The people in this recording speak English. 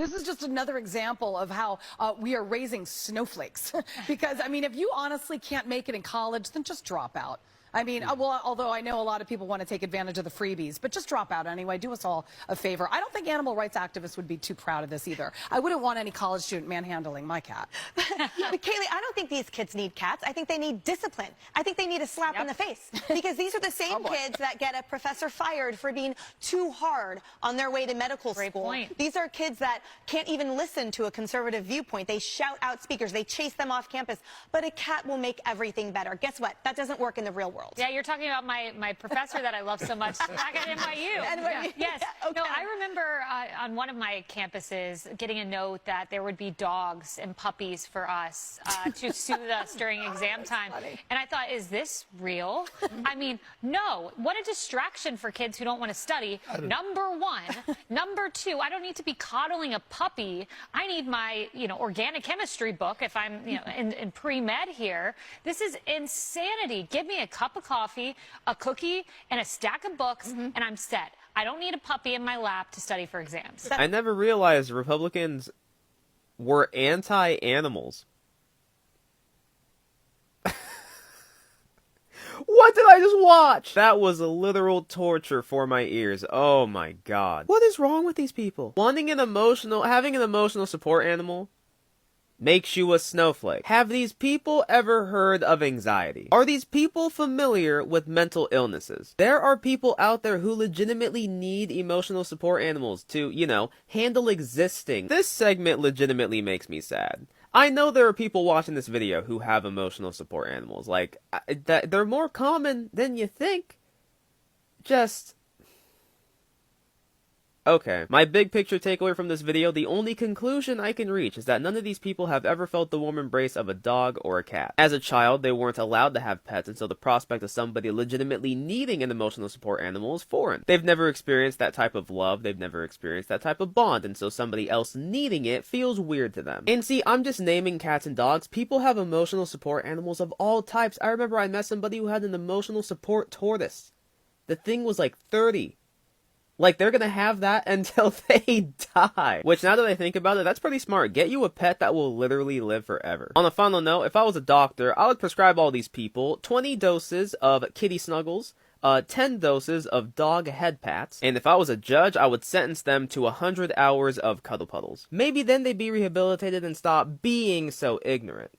This is just another example of how we are raising snowflakes. Because, I mean, if you honestly can't make it in college, then just drop out. I mean, well, although I know a lot of people want to take advantage of the freebies, but just drop out anyway. Do us all a favor. I don't think animal rights activists would be too proud of this either. I wouldn't want any college student manhandling my cat. But Kaylee, I don't think these kids need cats. I think they need discipline. I think they need a slap in the face. Because these are the same kids that get a professor fired for being too hard on their way to medical school. Point. These are kids that can't even listen to a conservative viewpoint. They shout out speakers. They chase them off campus. But a cat will make everything better. Guess what? That doesn't work in the real world. Yeah, you're talking about my professor that I love so much back at NYU. NYU. Yes. Yeah, okay. No, I remember on one of my campuses getting a note that there would be dogs and puppies for us to soothe us during exam time. And I thought, is this real? I mean, no. What a distraction for kids who don't want to study. Number one. Number two, I don't need to be coddling a puppy. I need my, organic chemistry book if I'm, in pre-med here. This is insanity. Give me a cup of coffee, a cookie, and a stack of books, and I'm set. I don't need a puppy in my lap to study for exams. I never realized Republicans were anti-animals. What did I just watch? That was a literal torture for my ears. Oh my god. What is wrong with these people? Having an emotional support animal makes you a snowflake. Have these people ever heard of anxiety? Are these people familiar with mental illnesses? There are people out there who legitimately need emotional support animals to, handle existing. This segment legitimately makes me sad. I know there are people watching this video who have emotional support animals. Like, they're more common than you think. Okay, my big picture takeaway from this video, the only conclusion I can reach is that none of these people have ever felt the warm embrace of a dog or a cat. As a child, they weren't allowed to have pets, and so the prospect of somebody legitimately needing an emotional support animal is foreign. They've never experienced that type of love, they've never experienced that type of bond, and so somebody else needing it feels weird to them. And see, I'm just naming cats and dogs. People have emotional support animals of all types. I remember I met somebody who had an emotional support tortoise. The thing was like 30. Like, they're gonna have that until they die. Which, now that I think about it, that's pretty smart. Get you a pet that will literally live forever. On a final note, if I was a doctor, I would prescribe all these people 20 doses of kitty snuggles, 10 doses of dog head pats, and if I was a judge, I would sentence them to 100 hours of cuddle puddles. Maybe then they'd be rehabilitated and stop being so ignorant.